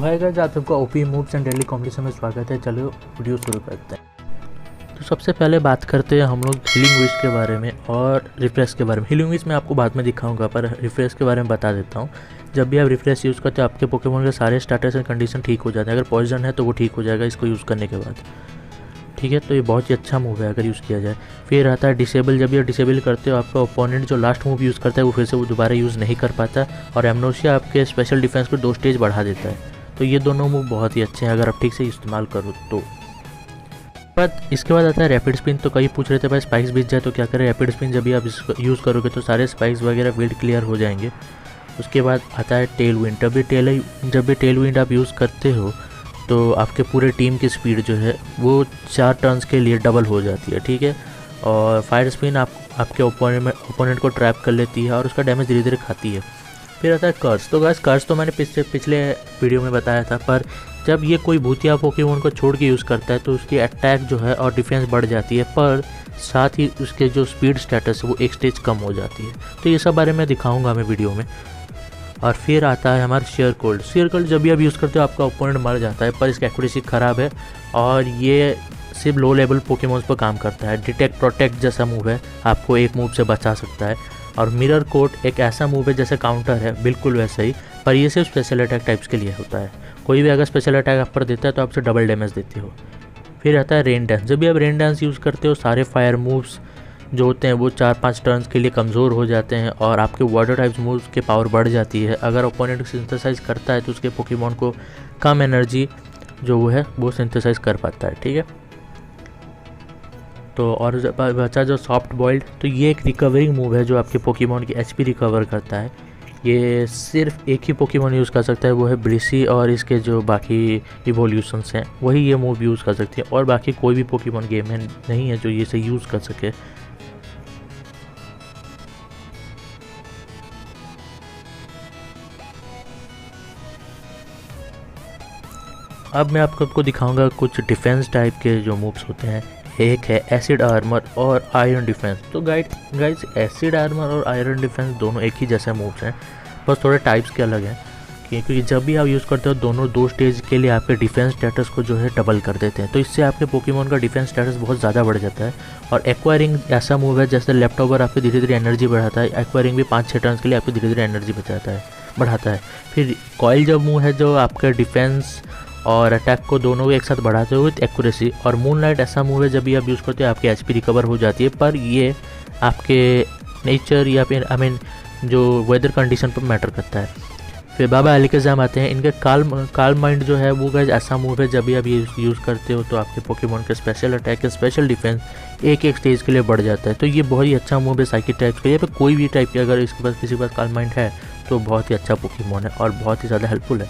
Hi guys, आप सबका OP moves and daily competition में स्वागत है। चलो वीडियो शुरू करते हैं। तो सबसे पहले बात करते हैं हम लोग हीलिंग विश के बारे में और रिफ्रेश के बारे में। हीलिंग विश मैं आपको बाद में दिखाऊंगा, पर रिफ्रेश के बारे में बता देता हूँ। जब भी आप रिफ्रेश यूज़ करते हो आपके पोकेमोन के सारे स्टेटस एंड कंडीशन ठीक हो जाते हैं। अगर पॉइजन है तो वो ठीक हो जाएगा इसको यूज़ करने के बाद, ठीक है। तो ये बहुत ही अच्छा मूव है अगर यूज़ किया जाए। फिर आता है डिसेबल। जब ये डिसेबल करते हो आपका ओपोनेंट जो लास्ट मूव यूज़ करता है वो फिर से वो दोबारा यूज़ नहीं कर पाता, और एमनोसिया आपके स्पेशल डिफेंस को 2 स्टेज बढ़ा देता है। तो ये दोनों मूव बहुत ही अच्छे हैं अगर आप ठीक से इस्तेमाल करो तो। पर इसके बाद आता है रैपिड स्पिन। तो कई पूछ रहे थे भाई स्पाइक्स बीत जाए तो क्या करें। रैपिड स्पिन जब भी आप इसको यूज़ करोगे तो सारे स्पाइक्स वगैरह फील्ड क्लियर हो जाएंगे। उसके बाद आता है टेल विंड। जब भी टेल विंड आप यूज़ करते हो तो आपके पूरे टीम की स्पीड जो है वो 4 टर्न्स के लिए डबल हो जाती है, ठीक है। और फायर स्पिन आपके ओपोनेंट को ट्रैप कर लेती है और उसका डैमेज धीरे धीरे खाती है। फिर आता है कर्स। तो गाइस कर्स तो मैंने पिछले वीडियो में बताया था, पर जब ये कोई भूतिया पोकेमोन को छोड़ के यूज़ करता है तो उसकी अटैक जो है और डिफेंस बढ़ जाती है, पर साथ ही उसके जो स्पीड स्टेटस है वो एक स्टेज कम हो जाती है। तो ये सब बारे में दिखाऊंगा मैं वीडियो में। और फिर आता है हमारा शेयर कोल्ड। शेयर कोल्ड जब भी आप यूज़ करते हो आपका ओपोनेंट मर जाता है, पर इसकी एक्यूरेसी ख़राब है और ये सिर्फ लो लेवल पोकेमोन्स पर काम करता है। डिटेक्ट प्रोटेक्ट जैसा मूव है, आपको एक मूव से बचा सकता है। और मिरर कोट एक ऐसा मूव है जैसे काउंटर है, बिल्कुल वैसा ही, पर ये सिर्फ स्पेशल अटैक टाइप्स के लिए होता है। कोई भी अगर स्पेशल अटैक आप पर देता है तो आपसे डबल डैमेज देती हो। फिर आता है रेन डांस। जब भी आप रेन डांस यूज़ करते हो सारे फायर मूव्स जो होते हैं वो 4-5 टर्न्स के लिए कमज़ोर हो जाते हैं और आपके वाटर टाइप्स मूव्स के पावर बढ़ जाती है। अगर ओपोनेंट सिंथेसाइज करता है तो उसके पोकेमोन को कम एनर्जी जो वो है वो सिंथेसाइज कर पाता है, ठीक है। तो और बचा जो सॉफ्ट बॉइल्ड, तो ये एक रिकवरिंग मूव है जो आपके पोकेमोन की एचपी रिकवर करता है। ये सिर्फ एक ही पोकेमोन यूज़ कर सकता है, वो है ब्रिसी, और इसके जो बाकी इवोल्यूशंस हैं वही ये मूव यूज़ कर सकती है, और बाकी कोई भी पोकेमोन गेम में नहीं है जो ये से यूज़ कर सके। अब मैं आपको दिखाऊंगा कुछ डिफेंस टाइप के जो मूव्स होते हैं। एक है एसिड आर्मर और आयरन डिफेंस। तो गाइस एसिड आर्मर और आयरन डिफेंस दोनों एक ही जैसे मूव्स हैं, बस थोड़े टाइप्स के अलग हैं। क्योंकि जब भी आप यूज़ करते हो दोनों 2 स्टेज के लिए आपके डिफेंस स्टेटस को जो है डबल कर देते हैं, तो इससे आपके पोकेमोन का डिफेंस स्टेटस बहुत ज़्यादा बढ़ जाता है। और एक्वायरिंग ऐसा मूव है जैसे लेफ्ट ओवर आपकी धीरे धीरे एनर्जी बढ़ाता है, एक्वायरिंग भी 5-6 टर्न्स के लिए आपकी धीरे धीरे एनर्जी बढ़ाता है। फिर कॉइल जब मूव है जो आपके डिफेंस और अटैक को दोनों को एक साथ बढ़ाते हुए विथ एक्यूरेसी। और मूनलाइट ऐसा मूव है जब भी आप यूज़ करते हो आपकी एचपी रिकवर हो जाती है, पर ये आपके नेचर या फिर जो वेदर कंडीशन पर मैटर करता है। फिर बाबा एलिकाज़ाम आते हैं। इनके काल माइंड जो है वो गाइस ऐसा मूव है जब भी आप ये यूज़ करते हो तो आपके पोकेमोन के स्पेशल अटैक स्पेशल डिफेंस एक स्टेज के लिए बढ़ जाता है। तो ये बहुत ही अच्छा मूव है साइकिल टाइप के लिए। पर कोई भी टाइप की अगर इसके पास किसी के पास काल माइंड है तो बहुत ही अच्छा पोकेमोन है और बहुत ही ज़्यादा हेल्पफुल है।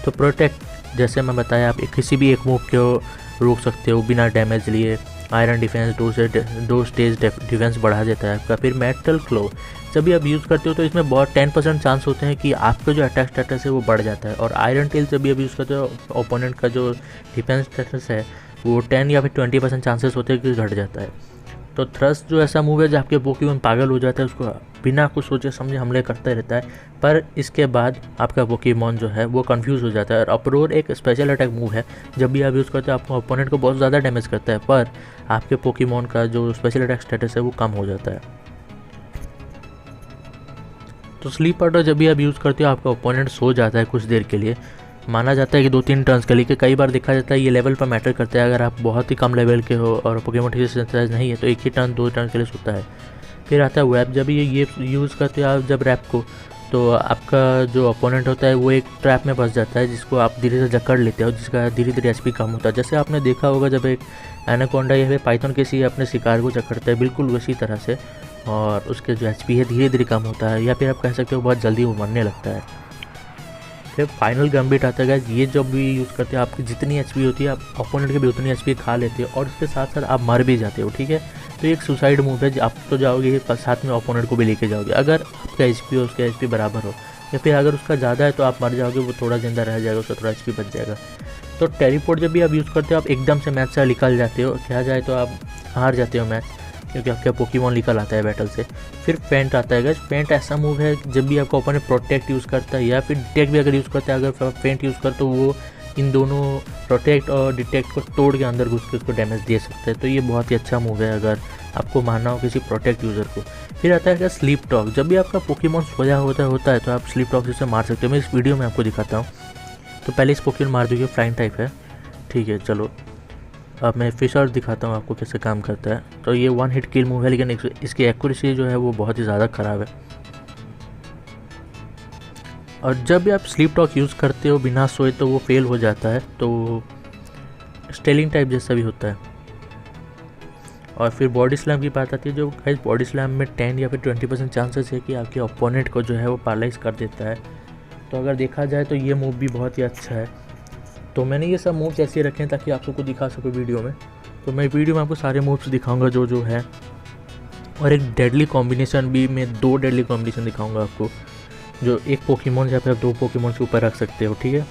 तो प्रोटेक्ट जैसे मैं बताया, आप किसी भी एक मूव को रोक सकते हो बिना डैमेज लिए। आयरन डिफेंस 2 स्टेज डिफेंस बढ़ा देता है आपका। फिर मेटल क्लो जब भी आप यूज़ करते हो तो इसमें बहुत 10% चांस होते हैं कि आपका जो अटैक स्टेटस है वो बढ़ जाता है। और आयरन टेल जब भी आप यूज़ करते हो ओपोनेंट का जो डिफेंस स्टेटस है वो 10 या फिर 20% चांसेस होते हैं कि घट जाता है। तो थ्रस्ट जो ऐसा मूव है जो आपके पोकेमोन पागल हो जाता है, उसको बिना कुछ सोचे समझे हमले करता रहता है, पर इसके बाद आपका पोकेमोन जो है वो कंफ्यूज हो जाता है। और अप्रोर एक स्पेशल अटैक मूव है, जब भी आप यूज़ करते हो आपको ओपोनेंट को बहुत ज़्यादा डैमेज करता है, पर आपके पोकेमोन का जो स्पेशल अटैक स्टेटस है वो कम हो जाता है। तो स्लीप पाउडर जब भी आप यूज़ करते हो आपका ओपोनेंट सो जाता है कुछ देर के लिए। माना जाता है कि 2-3 टर्न्स के लिए, कि कई बार देखा जाता है ये लेवल पर मैटर करता है। अगर आप बहुत ही कम लेवल के हो और पोकेमोन ठीक से सेंसिटाइज नहीं है तो 1 ही टर्न 2 टर्न के लिए सोता है। फिर आता है वेब। जब ये यूज़ करते हो आप जब रैप को, तो आपका जो ओपोनेंट होता है वो एक ट्रैप में फंस जाता है जिसको आप धीरे से जकड़ लेते हो, जिसका धीरे धीरे एचपी कम होता है। जैसे आपने देखा होगा जब एक एनाकोंडा या फिर पाइथन किसी अपने शिकार को जकड़ता है, बिल्कुल उसी तरह से। और उसके जो एचपी है धीरे धीरे कम होता है, या फिर आप कह सकते हो बहुत जल्दी वो मरने लगता है। फिर फाइनल गम्बिट आता है गाइस। ये जब भी यूज़ करते हो आपकी जितनी एचपी होती है आप ओपोनेंट के भी उतनी एचपी खा लेते हो, और उसके साथ साथ आप मर भी जाते हो, ठीक है। तो एक सुसाइड मूव है, आप तो जाओगे साथ में ओपोनेंट को भी लेके जाओगे। अगर आपका एचपी हो उसका एचपी बराबर हो, या फिर अगर उसका ज़्यादा है तो आप मर जाओगे, वो थोड़ा जिंदा रह जाएगा, उसका थोड़ा एचपी बच जाएगा। तो टेलीपोर्ट जब भी आप यूज़ करते हो आप एकदम से मैच से निकल जाते हो, क्या जाए तो आप हार जाते हो मैच। क्योंकि आपका पोकेमॉन निकल आता है बैटल से। फिर फेंट आता है गाइस। फेंट ऐसा मूव है जब भी आपका ओपोनेंट प्रोटेक्ट यूज़ करता है या फिर डिटेक्ट भी अगर यूज़ करता है, अगर फेंट यूज़ कर तो वो इन दोनों प्रोटेक्ट और डिटेक्ट को तोड़ के अंदर घुस के उसको डैमेज दे सकते हैं। तो ये बहुत ही अच्छा मूव है अगर आपको मारना हो किसी प्रोटेक्ट यूज़र को। फिर आता है स्लीप टॉक। जब भी आपका पोकेमॉन सोया होता है तो आप स्लीप टॉक से मार सकते हो। मैं इस वीडियो में आपको दिखाता हूँ। तो पहले इस पोकेमॉन मार दूँगी, फ्लाइंग टाइप है, ठीक है। चलो अब मैं फिशर दिखाता हूँ आपको कैसे काम करता है। तो ये 1 हिट किल मूव है, लेकिन इसकी एक्यूरेसी जो है वो बहुत ही ज़्यादा ख़राब है। और जब भी आप स्लीप टॉक यूज़ करते हो बिना सोए तो वो फेल हो जाता है, तो स्टेलिंग टाइप जैसा भी होता है। और फिर बॉडी स्लैम की बात आती है। जो गाइस बॉडी स्लैम में 10 या फिर 20% चांसेस है कि आपके ओपोनेंट को जो है वो पैरालाइज कर देता है। तो अगर देखा जाए तो ये मूव भी बहुत ही अच्छा है। तो मैंने ये सब मूव्स ऐसे रखे हैं ताकि आप सबको दिखा सकूँ वीडियो में। तो मैं वीडियो में आपको सारे मूव्स दिखाऊंगा जो है, और एक डेडली कॉम्बिनेशन भी, मैं 2 डेडली कॉम्बिनेशन दिखाऊंगा आपको, जो एक पोकेमॉन जहाँ पे आप 2 पोकेमॉन के ऊपर रख सकते हो, ठीक है।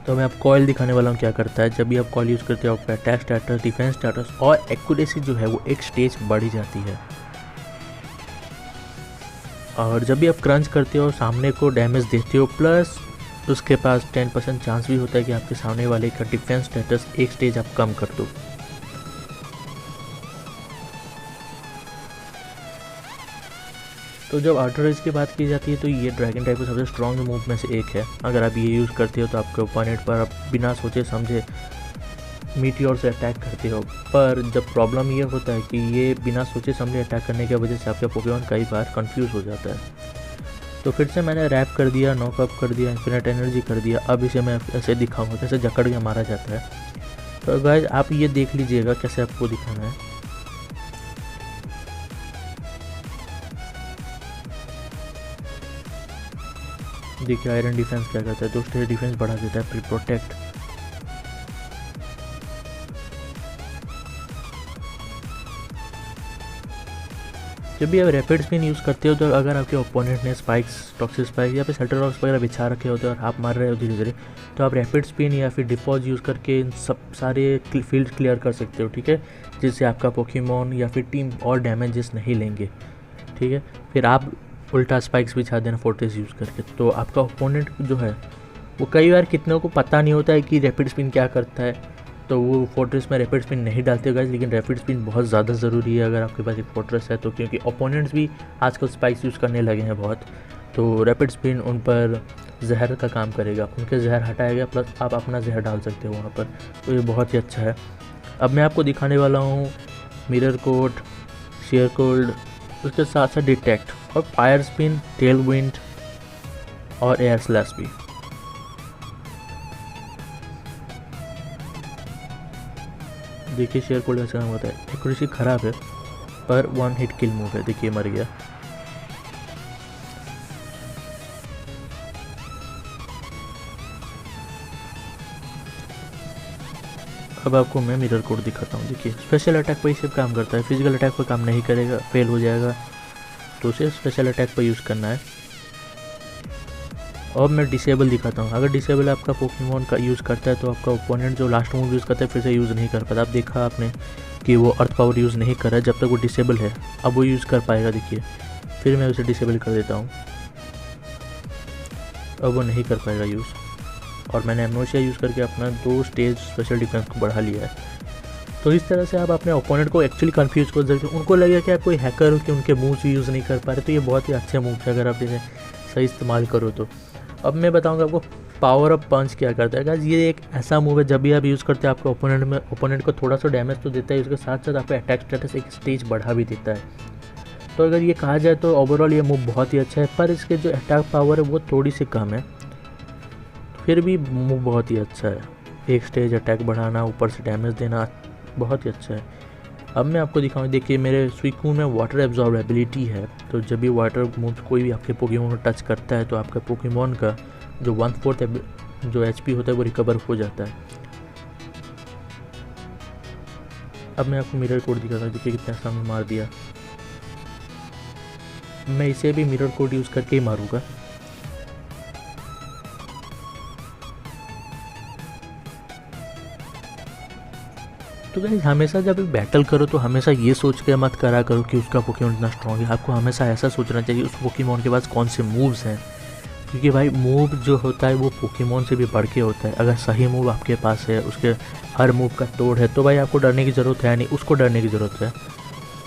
तो मैं आपको कॉइल दिखाने वाला हूँ क्या करता है। जब भी आप कॉइल यूज़ करते हो आपका अटैक स्टेटस, डिफेंस स्टेटस और एक्यूरेसी जो है वो एक स्टेज बढ़ी जाती है। और जब भी आप क्रंच करते हो सामने को डैमेज देते हो, प्लस उसके पास 10% चांस भी होता है कि आपके सामने वाले का डिफेंस स्टेटस एक स्टेज आप कम कर दो। तो जब आउटर रेज की बात की जाती है तो ये ड्रैगन टाइप का सबसे स्ट्रॉन्ग मूव में से एक है। अगर आप ये यूज़ करते हो तो आपके ओपोनेंट पर आप बिना सोचे समझे मीटियोर से अटैक करते हो। पर जब प्रॉब्लम ये होता है कि ये बिना सोचे समझे अटैक करने की वजह से आपका पोकेमॉन कई बार कंफ्यूज हो जाता है। तो फिर से मैंने रैप कर दिया, नॉकअप कर दिया, इन्फिनिट एनर्जी कर दिया। अब इसे मैं ऐसे दिखाऊंगा कैसे जकड़ के मारा जाता है। तो गाइस आप ये देख लीजिएगा कैसे आपको दिखाना है। देखिए आयरन डिफेंस क्या करता है, 2 स्टेज डिफेंस बढ़ा देता है। फिर प्रोटेक्ट, जब भी आप रैपिड स्पिन यूज़ करते हो तो अगर आपके ओपोनेंट ने स्पाइक्स, टॉक्सिक स्पाइक या फिर सेटर रॉक्स वगैरह बिछा रखे होते हैं और आप मार रहे हो धीरे धीरे, तो आप रैपिड स्पिन या फिर डिफॉज यूज़ करके इन सब सारे फील्ड क्लियर कर सकते हो, ठीक है। जिससे आपका पोकेमॉन या फिर टीम और डैमेजेस नहीं लेंगे, ठीक है। फिर आप उल्टा स्पाइक्स बिछा देना फोर्ट्रेस यूज़ करके, तो आपका ओपोनेंट जो है वो कई बार कितनों को पता नहीं होता है कि रैपिड स्पिन क्या करता है, तो वो फोर्ट्रेस में रैपिड स्पिन नहीं डालते गाइस। लेकिन रैपिड स्पिन बहुत ज़्यादा ज़रूरी है अगर आपके पास एक फोर्ट्रेस है तो, क्योंकि ओपोनेंट्स भी आजकल स्पाइक्स यूज़ करने लगे हैं बहुत। तो रैपिड स्पिन उन पर जहर का काम करेगा, उनके जहर हटाएगा, प्लस आप अपना जहर डाल सकते हो वहाँ पर। तो ये बहुत ही अच्छा है। अब मैं आपको दिखाने वाला हूँ मिरर कोट, शेयर कोल्ड, उसके साथ साथ डिटेक्ट और फायर स्पिन, टेल विंड और एयर स्लैश भी। देखिए शेयर कोल्ड का काम होता है, एक्यूरेसी ख़राब है पर 1 हिट किल मूव है। देखिए मर गया। अब आपको मैं मिरर कोड दिखाता हूँ। देखिए स्पेशल अटैक पर ही सिर्फ काम करता है, फिजिकल अटैक पर काम नहीं करेगा, फेल हो जाएगा। तो उसे स्पेशल अटैक पर यूज़ करना है। अब मैं डिसेबल दिखाता हूँ। अगर डिसेबल आपका पोकेमॉन का यूज़ करता है तो आपका ओपोनेंट जो लास्ट मूव यूज़ करता है फिर से यूज़ नहीं कर पाता। अब देखा आपने कि वो अर्थ पावर यूज़ नहीं कर रहा है जब तक वो डिसेबल है, अब वो यूज़ कर पाएगा। देखिए फिर मैं उसे डिसेबल कर देता हूँ, अब वो नहीं कर पाएगा यूज़। और मैंने एमनोशिया यूज़ करके अपना 2 स्टेज स्पेशल डिफेंस को बढ़ा लिया है। तो इस तरह से आप अपने ओपोनेंट को एक्चुअली कंफ्यूज कर सकते हो। उनको लगेगा कि आप कोई हैकर हो कि उनके मूव्स भी यूज़ नहीं कर पा रहे। तो ये बहुत ही अच्छे मूव्स है अगर आप इसे सही इस्तेमाल करो तो। अब मैं बताऊंगा आपको पावर अप पंच क्या करता है। गाइस ये एक ऐसा मूव है जब भी आप यूज़ करते हैं आपके ओपोनेंट को थोड़ा सा डैमेज तो देता है, उसके साथ साथ आपका अटैक स्टेटस एक स्टेज बढ़ा भी देता है। तो अगर ये कहा जाए तो ओवरऑल ये मूव बहुत ही अच्छा है, पर इसके जो अटैक पावर है वो थोड़ी सी कम है। फिर भी मूव बहुत ही अच्छा है, एक स्टेज अटैक बढ़ाना, ऊपर से डैमेज देना, बहुत ही अच्छा है। अब मैं आपको दिखाऊंगा। देखिए मेरे सुइकून में वाटर एब्जॉर्ब एबिलिटी है, तो जब भी वाटर मूव कोई भी आपके पोकेमॉन को टच करता है तो आपका पोकेमॉन का जो 1/4 जो एचपी होता है वो रिकवर हो जाता है। अब मैं आपको मिरर कोड दिखाता हूँ। देखिए कितना सामने मार दिया। मैं इसे भी मिरर कोड यूज़ करके ही मारूंगा। तो गाइस हमेशा जब भी बैटल करो तो हमेशा ये सोच के मत करा करो कि उसका पोकेमॉन इतना स्ट्रॉन्ग है। आपको हमेशा ऐसा सोचना चाहिए उस पोकेमॉन के पास कौन से मूव्स हैं, क्योंकि भाई मूव जो होता है वो पोकेमॉन से भी बढ़ के होता है। अगर सही मूव आपके पास है, उसके हर मूव का तोड़ है, तो भाई आपको डरने की ज़रूरत है नहीं, उसको डरने की ज़रूरत है।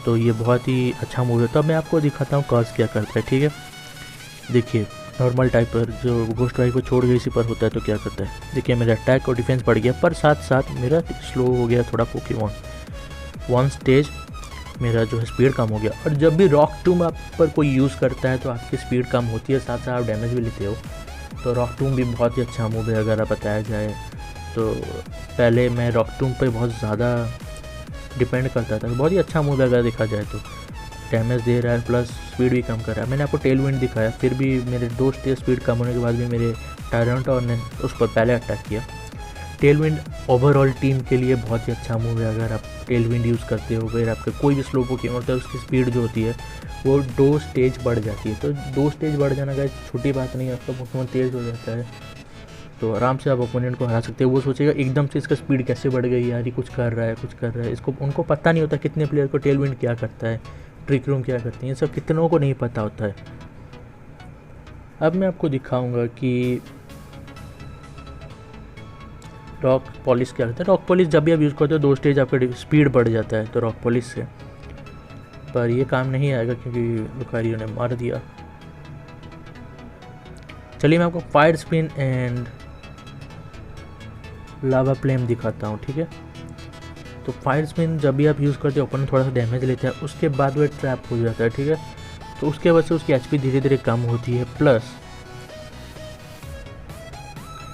तो ये बहुत ही अच्छा मूव है। तो अब मैं आपको दिखाता हूँ कर्स क्या करता है, ठीक है। देखिए नॉर्मल टाइप पर जो घोस्ट वाइफ को छोड़ गई इसी पर होता है तो क्या करता है, देखिए मेरा अटैक और डिफेंस बढ़ गया, पर साथ साथ मेरा स्लो हो गया थोड़ा पोकेमॉन। 1 स्टेज मेरा जो है स्पीड कम हो गया। और जब भी रॉक टूम आप पर कोई यूज़ करता है तो आपकी स्पीड कम होती है, साथ साथ आप डैमेज भी लेते हो। तो रॉक टूम भी बहुत ही अच्छा मूव है अगर आप बताया जाए तो। पहले मैं रॉक टूम पर बहुत ज़्यादा डिपेंड करता था, बहुत ही अच्छा मूव है अगर देखा जाए तो। डैमेज दे रहा है प्लस स्पीड भी कम कर रहा है। मैंने आपको टेल विंड दिखाया, फिर भी मेरे 2 स्टेज स्पीड कम होने के बाद भी मेरे टायरेंटोर ने उस पर पहले अटैक किया। टेल विंड ओवरऑल टीम के लिए बहुत ही अच्छा मूव है। अगर आप टेल विंड यूज़ करते हो, फिर आपके कोई भी स्लो पोकेमॉन होता है उसकी स्पीड जो होती है वो 2 स्टेज बढ़ जाती है। तो 2 स्टेज बढ़ जाना का छोटी बात नहीं है, आपका पोकेमॉन तेज़ हो जाता है तो आराम से आप ओपोनेंट को हरा सकते हो। वो सोचेगा एकदम से इसका स्पीड कैसे बढ़ गई यार, ये कुछ कर रहा है कुछ कर रहा है। इसको उनको पता नहीं होता कितने प्लेयर को टेल विंड क्या करता है, ट्रिक रूम क्या करती है, ये सब कितनों को नहीं पता होता है। अब मैं आपको दिखाऊंगा कि रॉक पॉलिश क्या करता है। रॉक पॉलिश जब भी आप यूज़ करते हो 2 स्टेज आपका स्पीड बढ़ जाता है तो रॉक पॉलिश से, पर ये काम नहीं आएगा क्योंकि लुकारियो ने मार दिया। चलिए मैं आपको fire spin and lava flame दिखाता हूँ, ठीक है। तो फायर स्पिन जब भी आप यूज़ करते हो ओपोनेंट थोड़ा सा डैमेज लेता है, उसके बाद वो ट्रैप हो जाता है, ठीक है। तो उसके वजह से उसकी एचपी धीरे धीरे कम होती है, प्लस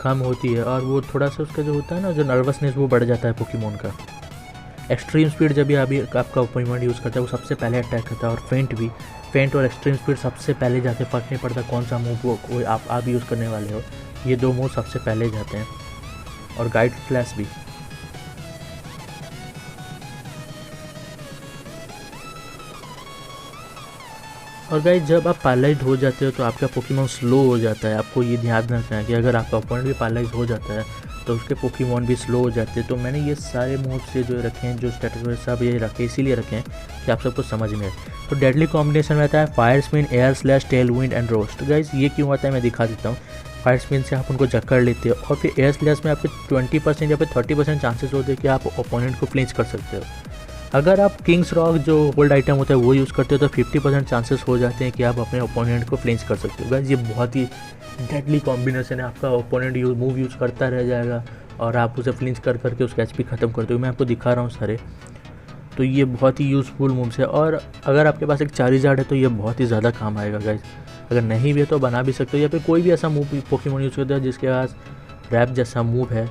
कम होती है और वो थोड़ा सा उसका जो होता है ना जो नर्वसनेस वो बढ़ जाता है पोकेमॉन का। एक्सट्रीम स्पीड जब भी अभी आपका ओपोनेंट यूज़ करता है वो सबसे पहले अटैक करता है, और फेंट भी। फेंट और एक्सट्रीम स्पीड सबसे पहले जाते हैं, फ़र्क नहीं पड़ता कौन सा मूव वो आप यूज़ करने वाले हो, ये 2 मूव सबसे पहले जाते हैं। और गाइड फ्लैश भी। और गाइस जब आप पैरालाइज हो जाते हो तो आपका पोकेमॉन स्लो हो जाता है। आपको ये ध्यान रखना है कि अगर आपका ओपोनेंट भी पैरालाइज हो जाता है तो उसके पोकेमॉन भी स्लो हो जाते हैं। तो मैंने ये सारे मोड से जो रखे हैं, जो स्टेटस सब ये रखे इसीलिए रखे हैं कि आप सबको समझ में आए। तो डेडली कॉम्बिनेशन में आता है fire spin, air slash, tail wind and roast. Guys ये क्यों आता है मैं दिखा देता हूँ। फायर स्पिन से आप उनको जकड़ लेते हो, और फिर एयर स्लैश में आपके 20% या फिर 30% चांसेस होते हैं कि आप ओपोनेंट को फ्लिंच कर सकते हो। अगर आप किंग्स रॉक जो होल्ड आइटम होता है वो यूज़ करते हो तो 50% चांसेस हो जाते हैं कि आप अपने ओपोनेंट को फ्लिंच कर सकते हो। गाइस ये बहुत ही डेडली कॉम्बिनेशन है। आपका ओपोनेंट मूव यूज़ करता रह जाएगा और आप उसे फ्लिंच कर करके उसका एचपी ख़त्म करते हो। मैं आपको दिखा रहा हूँ सारे। तो ये बहुत ही यूज़फुल मूव्स है, और अगर आपके पास एक चारिज़ार्ड है तो ये बहुत ही ज़्यादा काम आएगा गाइस। अगर नहीं भी है तो बना भी सकते हो, या फिर कोई भी ऐसा मूव पोकेमॉन यूज़ करता है जिसके पास रैप जैसा मूव है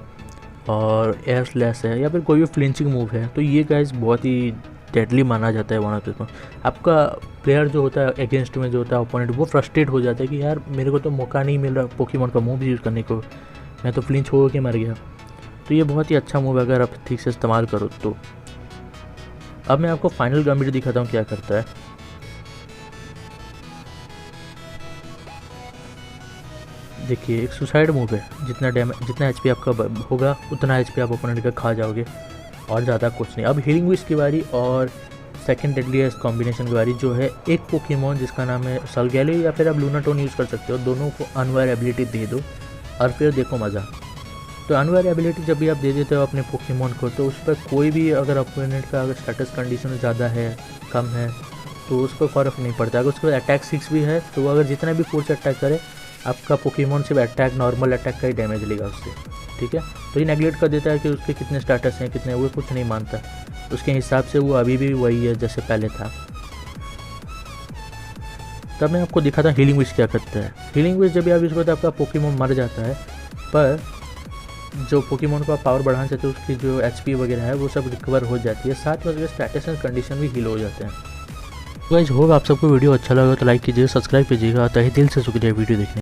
और एयर स्लैश है, या फिर कोई भी फ्लिंचिंग मूव है, तो ये गाइस बहुत ही डेडली माना जाता है वन ऑफ द। आपका प्लेयर जो होता है अगेंस्ट में जो होता है ओपोनेंट, वो फ्रस्ट्रेट हो जाता है कि यार मेरे को तो मौका नहीं मिल रहा पोकेमॉन का मूव यूज़ करने को, मैं तो फ्लिंच हो के मर गया। तो ये बहुत ही अच्छा मूव है अगर आप ठीक से इस्तेमाल करो तो। अब मैं आपको फाइनल गैम्बिट दिखाता हूँ क्या करता है। देखिए एक सुसाइड मूव है, जितना एचपी आपका होगा उतना एचपी आप ओपोनेंट का खा जाओगे, और ज़्यादा कुछ नहीं। अब हीलिंग विश की बारी और सेकंड डेडलीस्ट कॉम्बिनेशन की बारी जो है, एक पोकेमॉन जिसका नाम है सलगैलो या फिर आप लूनाटोन यूज़ कर सकते हो, दोनों को अनवायर एबिलिटी दे दो और फिर देखो मज़ा। तो अनवायर एबिलिटी जब भी आप दे देते हो अपने पोकेमॉन को, तो उस पर कोई भी अगर ओपोनेंट का अगर स्टेटस कंडीशन ज़्यादा है कम है तो उस पर फ़र्क नहीं पड़ता। अगर उसके बाद अटैक 6 भी है तो अगर जितना भी फोर्स अटैक करे आपका पोकेमॉन सिर्फ अटैक नॉर्मल अटैक का ही डैमेज लेगा उससे, ठीक है। तो ये नेगलेक्ट कर देता है कि उसके कितने स्टेटस हैं कितने, वो कुछ नहीं मानता। उसके हिसाब से वो अभी भी वही है जैसे पहले था। तब मैं आपको दिखाता हूँ हीलिंग विश क्या करता है। हीलिंग विश जब भी आप यूज़ करते हैं आपका पोकेमॉन मर जाता है, पर जो पोकेमॉन को आप पावर बढ़ाना चाहते हो उसकी जो एचपी वगैरह है वो सब रिकवर हो जाती है, साथ में उसके स्टेटस एंड कंडीशन भी हील हो जाते हैं। गाइस होप आप सबको वीडियो अच्छा लगा तो लाइक कीजिए, सब्सक्राइब कीजिएगा। तहे दिल से शुक्रिया वीडियो देखने।